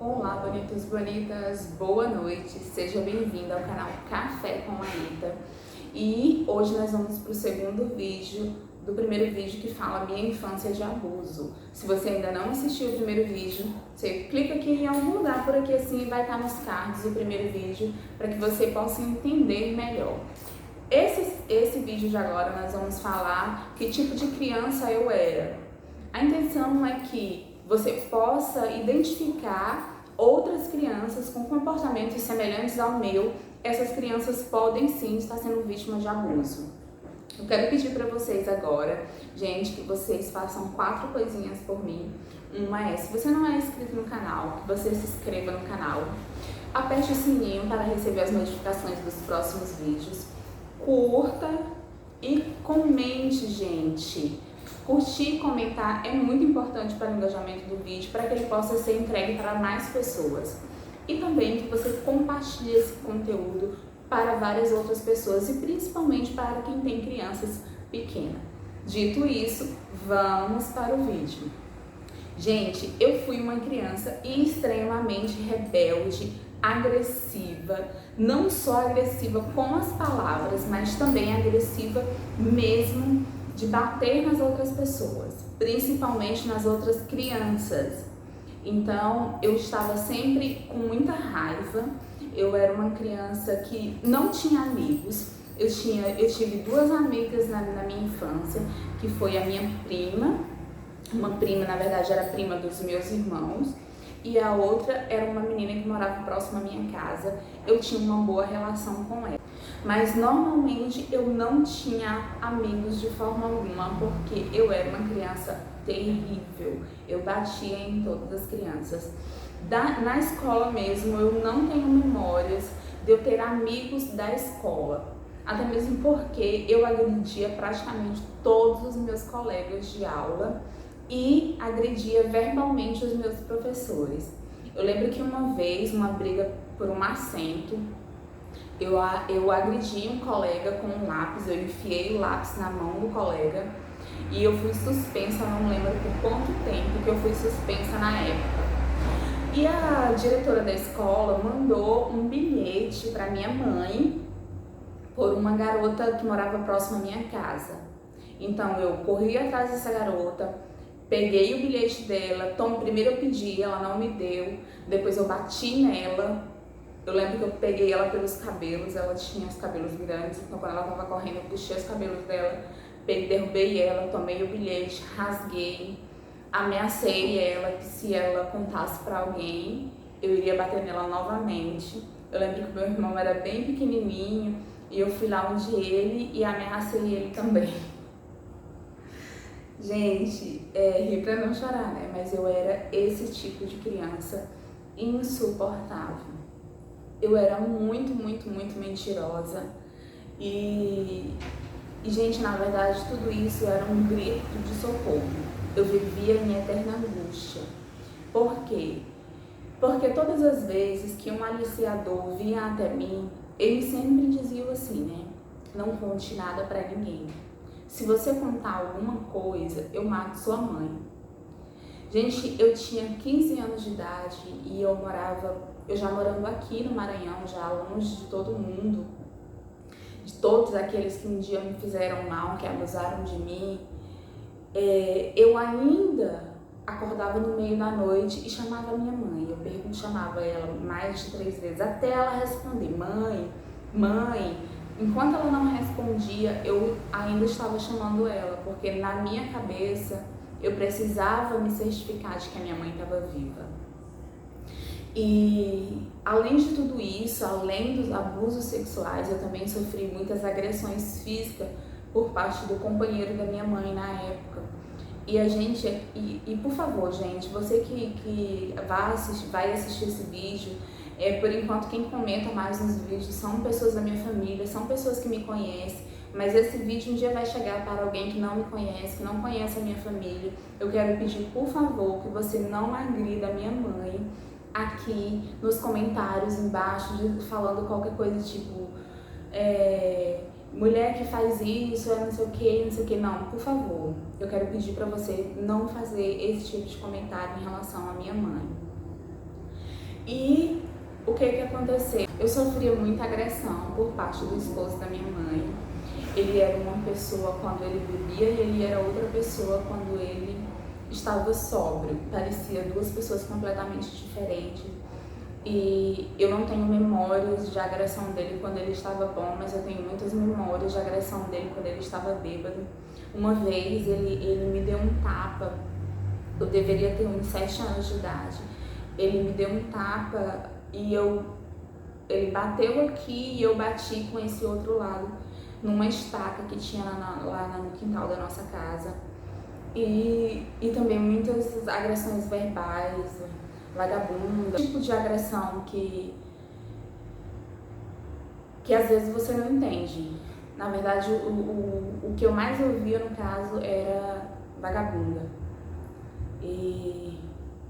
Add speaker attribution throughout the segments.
Speaker 1: Olá, bonitos, bonitas, boa noite, seja bem-vindo ao canal Café com Laíta. E hoje nós vamos para o segundo vídeo do primeiro vídeo que fala Minha Infância de Abuso. Se você ainda não assistiu o primeiro vídeo, você clica aqui em algum lugar por aqui assim, vai estar nos cards o primeiro vídeo para que você possa entender melhor. Esse vídeo de agora nós vamos falar que tipo de criança eu era. A intenção é que você possa identificar outras crianças com comportamentos semelhantes ao meu. Essas crianças podem sim estar sendo vítimas de abuso. Eu quero pedir para vocês agora, gente, que vocês façam 4 coisinhas por mim. Uma é, se você não é inscrito no canal, que você se inscreva no canal. Aperte o sininho para receber as notificações dos próximos vídeos. Curta e comente, gente. Curtir e comentar é muito importante para o engajamento do vídeo, para que ele possa ser entregue para mais pessoas. E também que você compartilhe esse conteúdo para várias outras pessoas e principalmente para quem tem crianças pequenas. Dito isso, vamos para o vídeo. Gente, eu fui uma criança extremamente rebelde, agressiva, não só agressiva com as palavras, mas também agressiva mesmo de bater nas outras pessoas, principalmente nas outras crianças. Então, eu estava sempre com muita raiva. Eu era uma criança que não tinha amigos. Eu tive 2 amigas na minha infância, que foi a minha prima. Uma prima, na verdade, era prima dos meus irmãos. E a outra era uma menina que morava próximo à minha casa. Eu tinha uma boa relação com ela. Mas normalmente eu não tinha amigos de forma alguma, porque eu era uma criança terrível. Eu batia em todas as crianças. Na escola mesmo, eu não tenho memórias de eu ter amigos da escola. Até mesmo porque eu agredia praticamente todos os meus colegas de aula e agredia verbalmente os meus professores. Eu lembro que uma vez, uma briga por um assento, eu agredi um colega com um lápis, eu enfiei o lápis na mão do colega e eu fui suspensa, não lembro por quanto tempo que eu fui suspensa na época. E a diretora da escola mandou um bilhete para minha mãe por uma garota que morava próxima à minha casa. Então eu corri atrás dessa garota, peguei o bilhete dela, primeiro eu pedi, ela não me deu, depois eu bati nela. Eu lembro que eu peguei ela pelos cabelos, ela tinha os cabelos grandes, então quando ela estava correndo eu puxei os cabelos dela, derrubei ela, tomei o bilhete, rasguei, ameacei ela que se ela contasse para alguém, eu iria bater nela novamente. Eu lembro que meu irmão era bem pequenininho e eu fui lá onde ele e ameacei ele também. Gente, ri pra não chorar, né? Mas eu era esse tipo de criança insuportável. Eu era muito mentirosa e, gente, na verdade, tudo isso era um grito de socorro. Eu vivia em eterna angústia. Por quê? Porque todas as vezes que um aliciador vinha até mim, ele sempre dizia assim, né? Não conte nada pra ninguém. Se você contar alguma coisa, eu mato sua mãe. Gente, eu tinha 15 anos de idade e eu já morando aqui no Maranhão, já longe de todo mundo, de todos aqueles que um dia me fizeram mal, que abusaram de mim. Eu ainda acordava no meio da noite e chamava minha mãe. Eu chamava ela mais de 3 vezes, até ela responder, mãe, mãe. Enquanto ela não respondia, eu ainda estava chamando ela, porque na minha cabeça eu precisava me certificar de que a minha mãe estava viva. E além de tudo isso, além dos abusos sexuais, eu também sofri muitas agressões físicas por parte do companheiro da minha mãe na época. E por favor, gente, você que vai assistir esse vídeo, por enquanto quem comenta mais nos vídeos são pessoas da minha família, são pessoas que me conhecem, mas esse vídeo um dia vai chegar para alguém que não me conhece, que não conhece a minha família. Eu quero pedir, por favor, que você não agrida a minha mãe aqui nos comentários embaixo, falando qualquer coisa tipo mulher que faz isso, não sei o que, não, por favor, eu quero pedir para você não fazer esse tipo de comentário em relação à minha mãe. E o que aconteceu? Eu sofria muita agressão por parte do esposo da minha mãe. Ele era uma pessoa quando ele bebia e ele era outra pessoa quando ele estava sóbrio. Parecia duas pessoas completamente diferentes. E eu não tenho memórias de agressão dele quando ele estava bom, mas eu tenho muitas memórias de agressão dele quando ele estava bêbado. Uma vez ele me deu um tapa, eu deveria ter uns 7 anos de idade. Ele me deu um tapa e ele bateu aqui e eu bati com esse outro lado, numa estaca que tinha lá no quintal da nossa casa. E também muitas agressões verbais, vagabunda, tipo de agressão que às vezes você não entende. Na verdade, o que eu mais ouvia no caso era vagabunda. E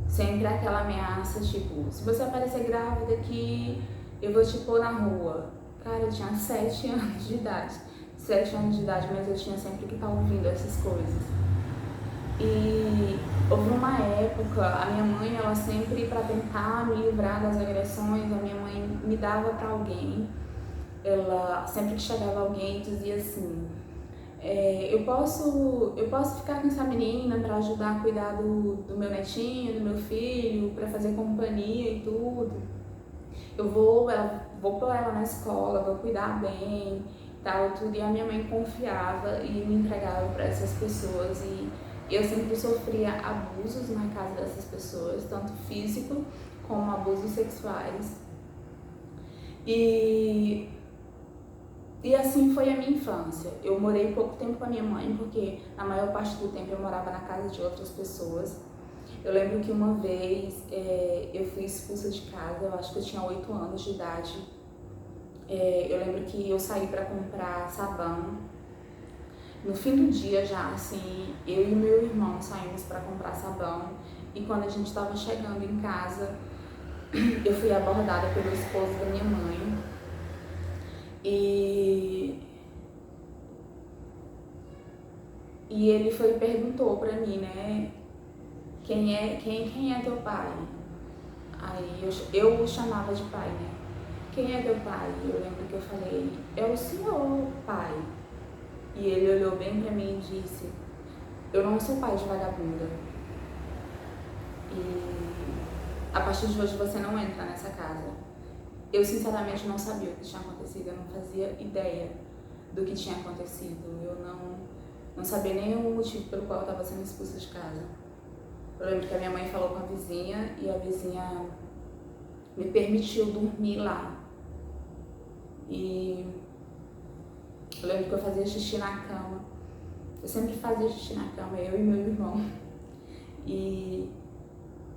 Speaker 1: sempre aquela ameaça, tipo, se você aparecer grávida aqui, eu vou te pôr na rua. Cara, eu tinha 7 anos de idade. 7 anos de idade, mas eu tinha sempre que estar ouvindo essas coisas. E houve uma época, a minha mãe, ela sempre, para tentar me livrar das agressões, a minha mãe me dava para alguém. Ela, sempre que chegava alguém, dizia assim, eu posso ficar com essa menina para ajudar a cuidar do meu netinho, do meu filho, para fazer companhia e tudo. Eu vou pôr ela na escola, vou cuidar bem, tal, tudo. E a minha mãe confiava e me entregava para essas pessoas. E eu sempre sofria abusos na casa dessas pessoas, tanto físico como abusos sexuais. E assim foi a minha infância. Eu morei pouco tempo com a minha mãe, porque a maior parte do tempo eu morava na casa de outras pessoas. Eu lembro que uma vez eu fui expulsa de casa, eu acho que eu tinha 8 anos de idade. Eu lembro que eu saí para comprar sabão. No fim do dia já, assim, eu e meu irmão saímos para comprar sabão. E quando a gente estava chegando em casa, eu fui abordada pelo esposo da minha mãe. E ele foi e perguntou pra mim, né, quem é teu pai? Aí eu o chamava de pai, né? Quem é teu pai? Eu lembro que eu falei, é o senhor, pai. E ele olhou bem pra mim e disse, eu não sou pai de vagabunda. E a partir de hoje você não entra nessa casa. Eu sinceramente não sabia o que tinha acontecido, eu não fazia ideia do que tinha acontecido. Eu não sabia nem o motivo pelo qual eu estava sendo expulsa de casa. Eu lembro que a minha mãe falou com a vizinha e a vizinha me permitiu dormir lá. E eu lembro que eu fazia xixi na cama. Eu sempre fazia xixi na cama, eu e meu irmão. E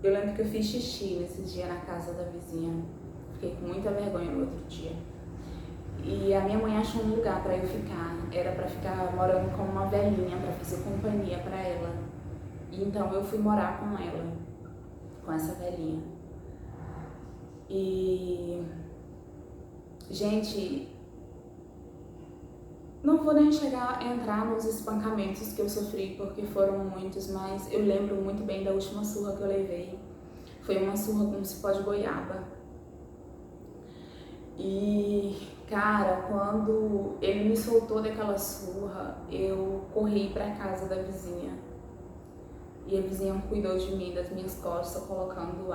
Speaker 1: eu lembro que eu fiz xixi nesse dia na casa da vizinha. Fiquei com muita vergonha no outro dia. E a minha mãe achou um lugar para eu ficar. Era para ficar morando com uma velhinha, para fazer companhia para ela. E então eu fui morar com ela, com essa velhinha. E gente, não vou nem entrar nos espancamentos que eu sofri, porque foram muitos, mas eu lembro muito bem da última surra que eu levei. Foi uma surra com um cipó de goiaba. E, cara, quando ele me soltou daquela surra, eu corri pra casa da vizinha. E a vizinha cuidou de mim, das minhas costas, colocando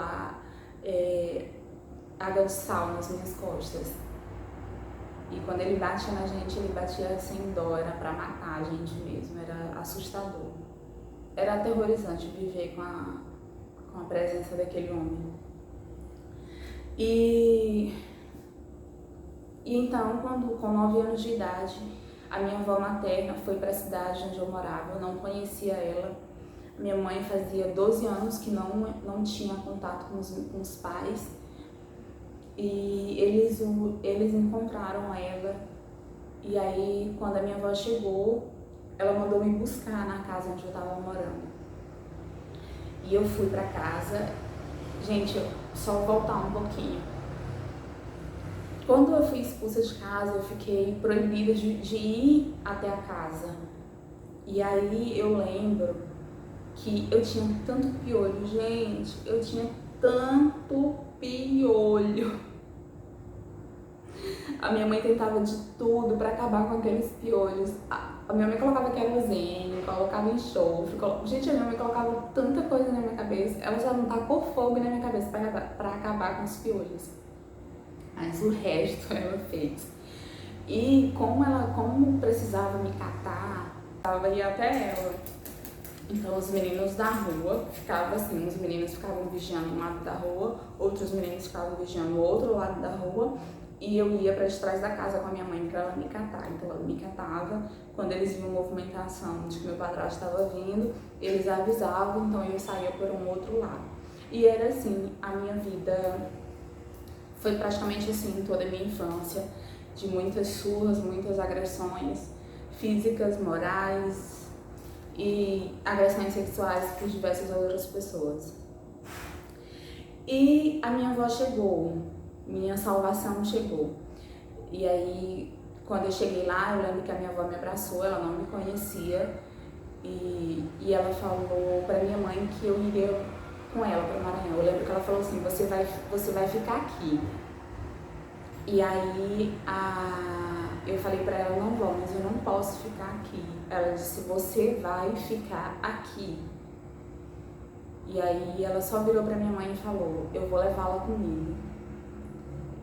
Speaker 1: água de sal nas minhas costas. E quando ele batia na gente, ele batia sem dó, era pra matar a gente mesmo, era assustador. Era aterrorizante viver com a presença daquele homem. E então, com 9 anos de idade, a minha avó materna foi para a cidade onde eu morava, eu não conhecia ela. Minha mãe fazia 12 anos que não tinha contato com os pais. E eles encontraram ela. E aí, quando a minha avó chegou, ela mandou me buscar na casa onde eu estava morando. E eu fui para casa. Gente, só voltar um pouquinho. Quando eu fui expulsa de casa, eu fiquei proibida de ir até a casa. E aí eu lembro que eu tinha tanto piolho, gente, eu tinha tanto piolho. A minha mãe tentava de tudo pra acabar com aqueles piolhos. A minha mãe colocava querosene, colocava enxofre. Gente, a minha mãe colocava tanta coisa na minha cabeça. Ela já não tacou fogo na minha cabeça pra acabar com os piolhos. Mas o resto ela fez. E como precisava me catar, eu ia até ela. Então os meninos da rua ficavam assim, os meninos ficavam vigiando um lado da rua, outros meninos ficavam vigiando o outro lado da rua, e eu ia para trás da casa com a minha mãe para ela me catar. Então ela me catava, quando eles viam movimentação de que meu padrasto estava vindo, eles avisavam, então eu saía por um outro lado. E era assim, a minha vida foi praticamente assim toda a minha infância, de muitas surras, muitas agressões físicas, morais e agressões sexuais por diversas outras pessoas. E a minha avó chegou, minha salvação chegou. E aí, quando eu cheguei lá, eu lembro que a minha avó me abraçou, ela não me conhecia, e ela falou pra minha mãe que eu iria com ela para o Maranhão. Eu lembro que ela falou assim, você vai ficar aqui. E aí eu falei pra ela, não vou, mas eu não posso ficar aqui. Ela disse, você vai ficar aqui. E aí ela só virou pra minha mãe e falou, eu vou levá-la comigo.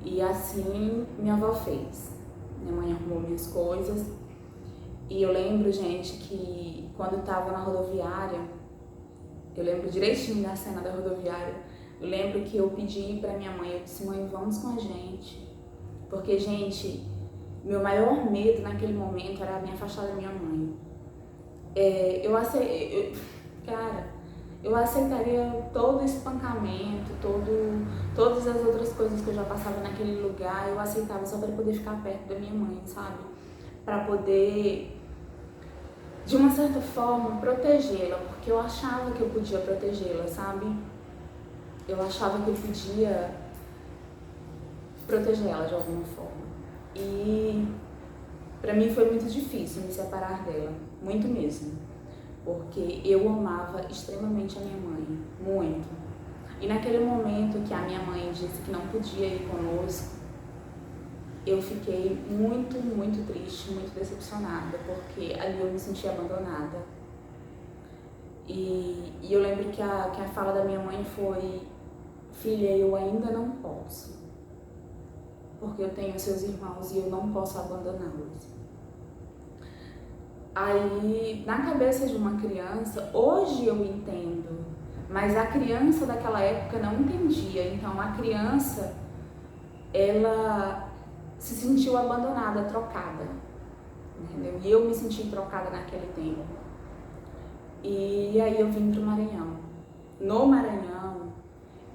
Speaker 1: E assim minha avó fez. Minha mãe arrumou minhas coisas. E eu lembro, gente, que quando eu tava na rodoviária, eu lembro direitinho da cena da rodoviária, eu lembro que eu pedi pra minha mãe, eu disse, mãe, vamos com a gente. Porque, gente, meu maior medo naquele momento era me afastar da minha mãe. Eu aceitaria todo espancamento, todas as outras coisas que eu já passava naquele lugar, eu aceitava só para poder ficar perto da minha mãe, sabe? Para poder, de uma certa forma, protegê-la, porque eu achava que eu podia protegê-la, sabe? Eu achava que eu podia proteger ela de alguma forma. E pra mim foi muito difícil me separar dela, muito mesmo, porque eu amava extremamente a minha mãe, muito. E naquele momento que a minha mãe disse que não podia ir conosco, eu fiquei muito, muito triste, muito decepcionada, porque ali eu me sentia abandonada. E eu lembro que a fala da minha mãe foi, filha, eu ainda não posso, porque eu tenho seus irmãos e eu não posso abandoná-los. Aí, na cabeça de uma criança, hoje eu entendo, mas a criança daquela época não entendia. Então a criança, ela se sentiu abandonada, trocada, entendeu? E eu me senti trocada naquele tempo. E aí eu vim para o Maranhão. No Maranhão,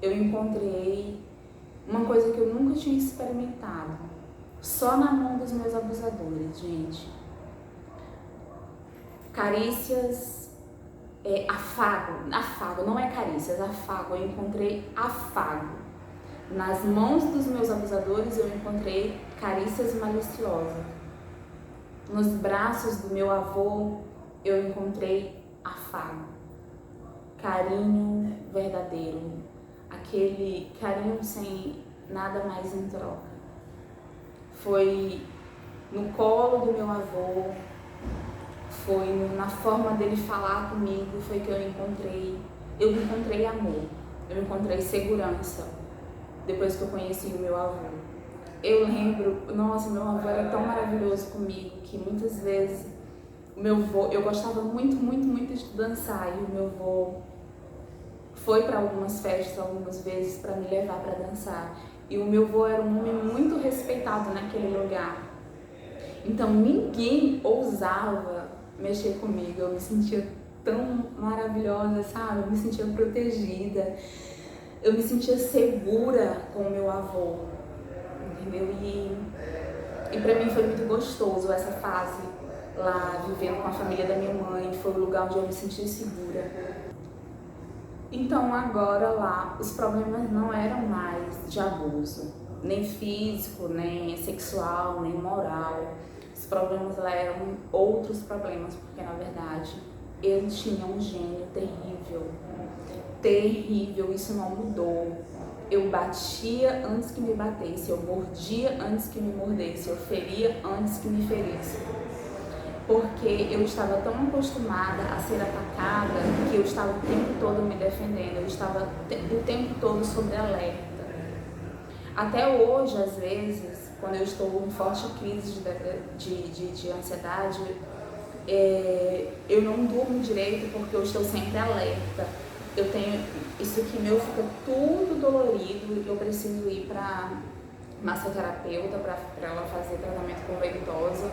Speaker 1: eu encontrei uma coisa que eu nunca tinha experimentado, só na mão dos meus abusadores, gente. Carícias, afago, não é carícias, afago. Eu encontrei afago. Nas mãos dos meus abusadores eu encontrei carícias maliciosas. Nos braços do meu avô eu encontrei afago. Carinho verdadeiro. Aquele carinho sem nada mais em troca. Foi no colo do meu avô, foi na forma dele falar comigo, foi que eu encontrei amor, eu encontrei segurança, depois que eu conheci o meu avô. Eu lembro, nossa, meu avô era tão maravilhoso comigo, que muitas vezes eu gostava muito, muito, muito de dançar, e o meu avô foi para algumas festas algumas vezes para me levar para dançar. E o meu avô era um homem muito respeitado naquele lugar. Então ninguém ousava mexer comigo. Eu me sentia tão maravilhosa, sabe? Eu me sentia protegida. Eu me sentia segura com o meu avô, entendeu? E pra mim foi muito gostoso essa fase lá, vivendo com a família da minha mãe. Foi o lugar onde eu me senti segura. Então agora lá, os problemas não eram mais de abuso, nem físico, nem sexual, nem moral. Os problemas lá eram outros problemas, porque na verdade eu tinha um gênio terrível, terrível, isso não mudou. eu batia antes que me batesse, eu mordia antes que me mordesse, eu feria antes que me ferisse. Porque eu estava tão acostumada a ser atacada que eu estava o tempo todo me defendendo, eu estava o tempo todo sob alerta. Até hoje, às vezes, quando eu estou em forte crise de ansiedade, eu não durmo direito porque eu estou sempre alerta. Eu tenho isso aqui meu fica tudo dolorido, eu preciso ir para massoterapeuta para ela fazer tratamento com ventosa,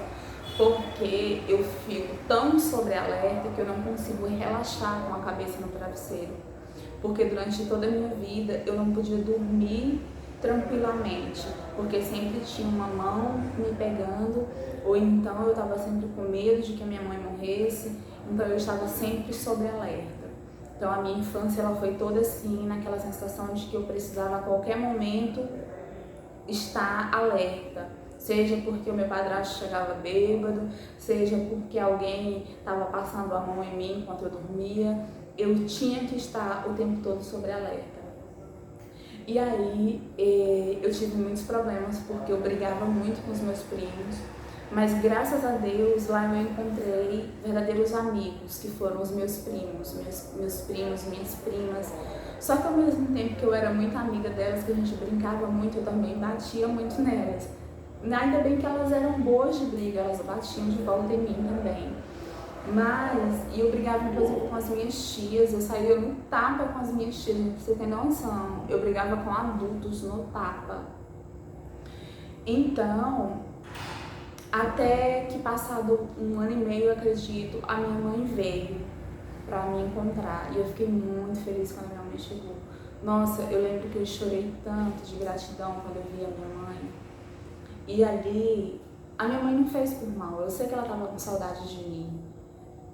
Speaker 1: porque eu fico tão sobre alerta que eu não consigo relaxar com a cabeça no travesseiro. Porque durante toda a minha vida eu não podia dormir tranquilamente, porque sempre tinha uma mão me pegando, ou então eu estava sempre com medo de que a minha mãe morresse, então eu estava sempre sob alerta. Então a minha infância ela foi toda assim, naquela sensação de que eu precisava a qualquer momento estar alerta, seja porque o meu padrasto chegava bêbado, seja porque alguém estava passando a mão em mim enquanto eu dormia, eu tinha que estar o tempo todo sobre alerta. E aí eu tive muitos problemas porque eu brigava muito com os meus primos, mas graças a Deus lá eu encontrei verdadeiros amigos, que foram os meus primos, minhas primas. Só que ao mesmo tempo que eu era muito amiga delas, que a gente brincava muito, eu também batia muito nelas. Ainda bem que elas eram boas de briga, elas batiam de volta em mim também. Mas eu brigava, inclusive, com as minhas tias, eu saía no tapa com as minhas tias, pra você ter noção. Eu brigava com adultos no tapa. Então, até que passado 1 ano e meio, eu acredito, a minha mãe veio pra me encontrar. E eu fiquei muito feliz quando a minha mãe chegou. Nossa, eu lembro que eu chorei tanto de gratidão quando eu vi a minha mãe. E ali, a minha mãe não fez por mal, eu sei que ela tava com saudade de mim.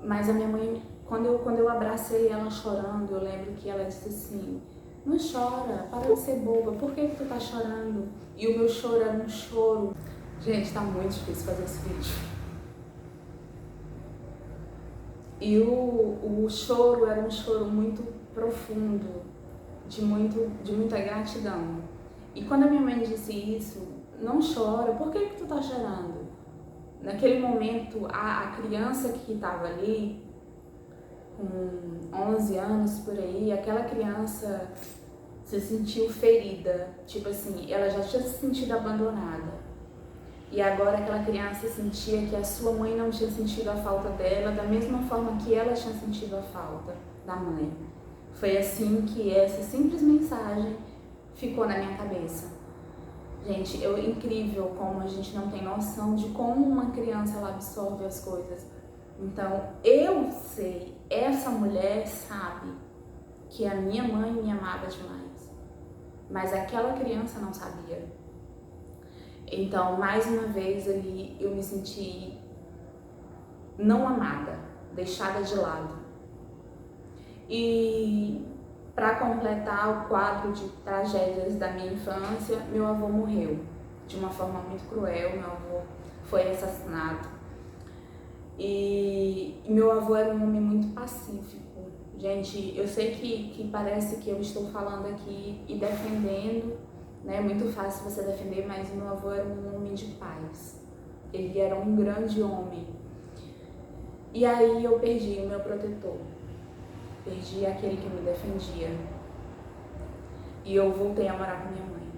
Speaker 1: Mas a minha mãe, quando eu abracei ela chorando, eu lembro que ela disse assim: não chora, para de ser boba, por que tu tá chorando? E o meu choro era um choro. Gente, tá muito difícil fazer esse vídeo. E o choro era um choro muito profundo, de muita gratidão. E quando a minha mãe disse isso, não chora, por que tu tá chorando? Naquele momento, a criança que estava ali, com 11 anos por aí, aquela criança se sentiu ferida, tipo assim, ela já tinha se sentido abandonada. E agora aquela criança sentia que a sua mãe não tinha sentido a falta dela da mesma forma que ela tinha sentido a falta da mãe. Foi assim que essa simples mensagem ficou na minha cabeça. Gente, é incrível como a gente não tem noção de como uma criança ela absorve as coisas. Então, eu sei, essa mulher sabe que a minha mãe me amava demais, mas aquela criança não sabia. Então, mais uma vez ali, eu me senti não amada, deixada de lado. E para completar o quadro de tragédias da minha infância, meu avô morreu de uma forma muito cruel. Meu avô foi assassinado. E meu avô era um homem muito pacífico. Gente, eu sei que parece que eu estou falando aqui e defendendo, né? É muito fácil você defender, mas meu avô era um homem de paz. Ele era um grande homem. E aí eu perdi o meu protetor. Perdi aquele que me defendia. E eu voltei a morar com minha mãe.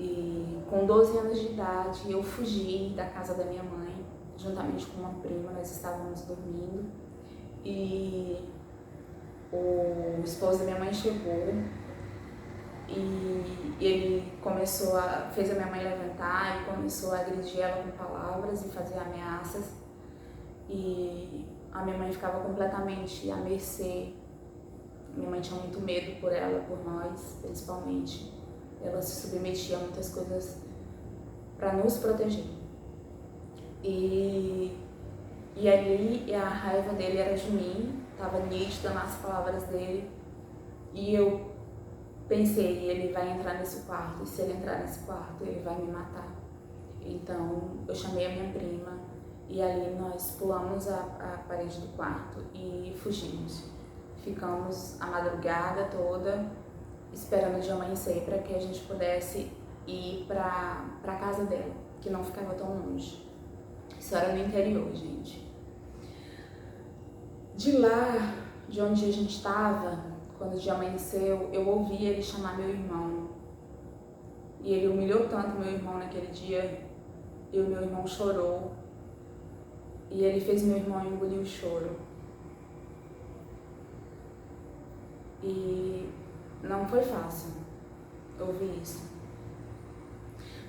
Speaker 1: E com 12 anos de idade, eu fugi da casa da minha mãe, juntamente com uma prima, nós estávamos dormindo. E o esposo da minha mãe chegou e ele fez a minha mãe levantar e começou a agredir ela com palavras e fazer ameaças. E a minha mãe ficava completamente à mercê. Minha mãe tinha muito medo por ela, por nós, principalmente. Ela se submetia a muitas coisas para nos proteger. E ali a raiva dele era de mim, estava nítida nas palavras dele. E eu pensei, ele vai entrar nesse quarto, e se ele entrar nesse quarto, ele vai me matar. Então eu chamei a minha prima e ali nós pulamos a parede do quarto e fugimos. Ficamos a madrugada toda esperando de amanhecer para que a gente pudesse ir para casa dela, que não ficava tão longe. Isso era no interior, gente. De lá, de onde a gente estava, quando o dia amanheceu, eu ouvi ele chamar meu irmão. E ele humilhou tanto meu irmão naquele dia, e o meu irmão chorou. E ele fez meu irmão engolir o choro. E não foi fácil ouvir isso.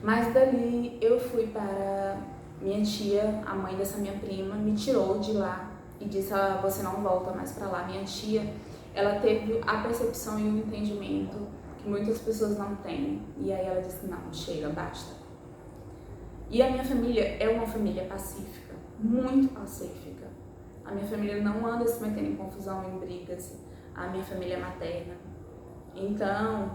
Speaker 1: Mas dali eu fui para minha tia, a mãe dessa minha prima, me tirou de lá e disse: você não volta mais para lá. Minha tia, ela teve a percepção e o entendimento que muitas pessoas não têm. E aí ela disse: não, chega, basta. E a minha família é uma família pacífica, muito pacífica. A minha família não anda se metendo em confusão, em brigas. A minha família é materna. Então,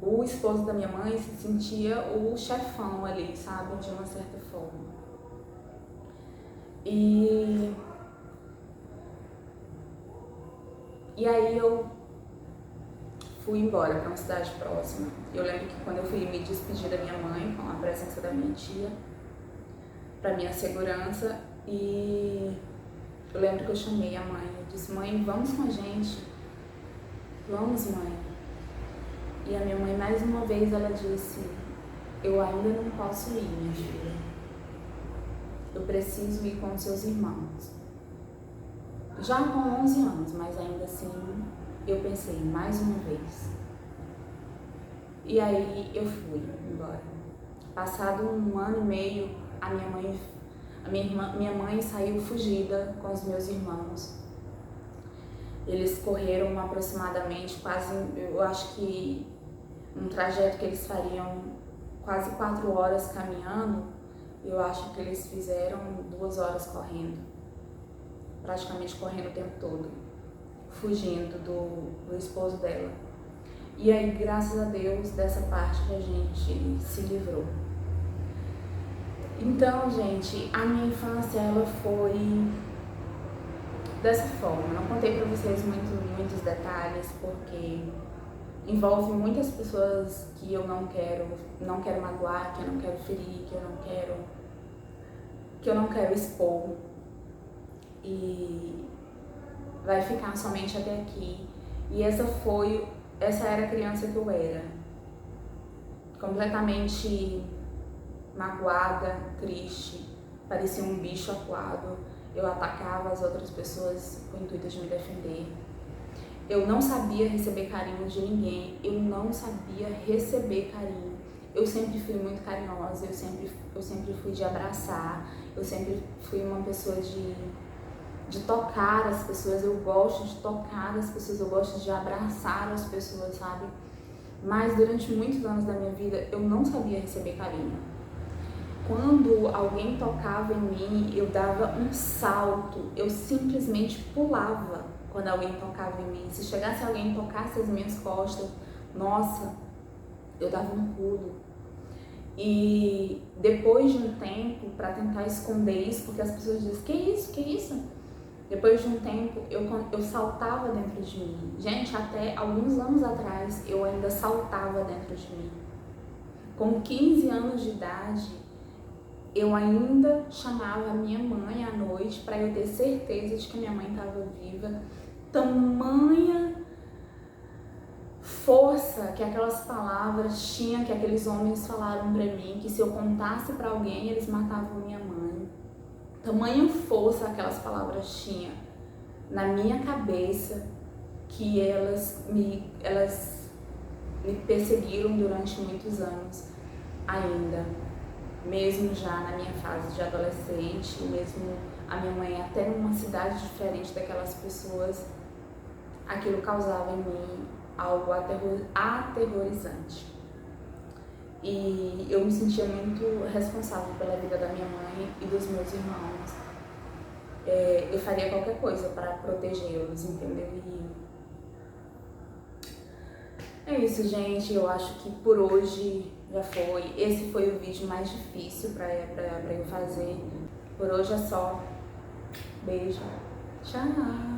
Speaker 1: o esposo da minha mãe se sentia o chefão ali, sabe? De uma certa forma. E aí eu fui embora para uma cidade próxima. Eu lembro que quando eu fui me despedir da minha mãe, com a presença da minha tia, para minha segurança, e eu lembro que eu chamei a mãe. Eu disse: mãe, vamos com a gente. Vamos, mãe. E a minha mãe, mais uma vez, ela disse: eu ainda não posso ir, minha filha. Eu preciso ir com os seus irmãos. Já com 11 anos, mas ainda assim, eu pensei, mais uma vez. E aí eu fui embora. Passado 1 ano e meio, minha mãe saiu fugida com os meus irmãos. Eles correram aproximadamente quase, eu acho que um trajeto que eles fariam quase 4 horas caminhando, eu acho que eles fizeram 2 horas correndo, praticamente correndo o tempo todo, fugindo do esposo dela. E aí, graças a Deus, dessa parte a gente se livrou. Então, gente, a minha infância, ela foi dessa forma. Não contei pra vocês muitos detalhes, porque envolve muitas pessoas que eu não quero magoar, que eu não quero ferir, que eu não quero expor. E vai ficar somente até aqui. E essa era a criança que eu era. Completamente magoada, triste, parecia um bicho acuado. Eu atacava as outras pessoas com o intuito de me defender. Eu não sabia receber carinho de ninguém, eu não sabia receber carinho. Eu sempre fui muito carinhosa, eu sempre fui de abraçar, eu sempre fui uma pessoa de tocar as pessoas. Eu gosto de tocar as pessoas, eu gosto de abraçar as pessoas, sabe? Mas durante muitos anos da minha vida, eu não sabia receber carinho. Quando alguém tocava em mim, eu dava um salto, eu simplesmente pulava quando alguém tocava em mim. Se chegasse alguém e tocasse as minhas costas, nossa, eu dava um pulo. E depois de um tempo, para tentar esconder isso, porque as pessoas dizem: que isso? Depois de um tempo, eu saltava dentro de mim. Gente, até alguns anos atrás, eu ainda saltava dentro de mim. Com 15 anos de idade, eu ainda chamava a minha mãe à noite para eu ter certeza de que minha mãe estava viva. Tamanha força que aquelas palavras tinham, que aqueles homens falaram para mim, que se eu contasse para alguém, eles matavam minha mãe. Tamanha força aquelas palavras tinham na minha cabeça, que elas me perseguiram durante muitos anos ainda. Mesmo já na minha fase de adolescente, mesmo a minha mãe até numa cidade diferente daquelas pessoas, aquilo causava em mim algo aterrorizante. E eu me sentia muito responsável pela vida da minha mãe e dos meus irmãos. Eu faria qualquer coisa para protegê-los, entendeu? E é isso, gente. Eu acho que por hoje já foi. Esse foi o vídeo mais difícil para eu fazer. Por hoje é só. Beijo. Tchau.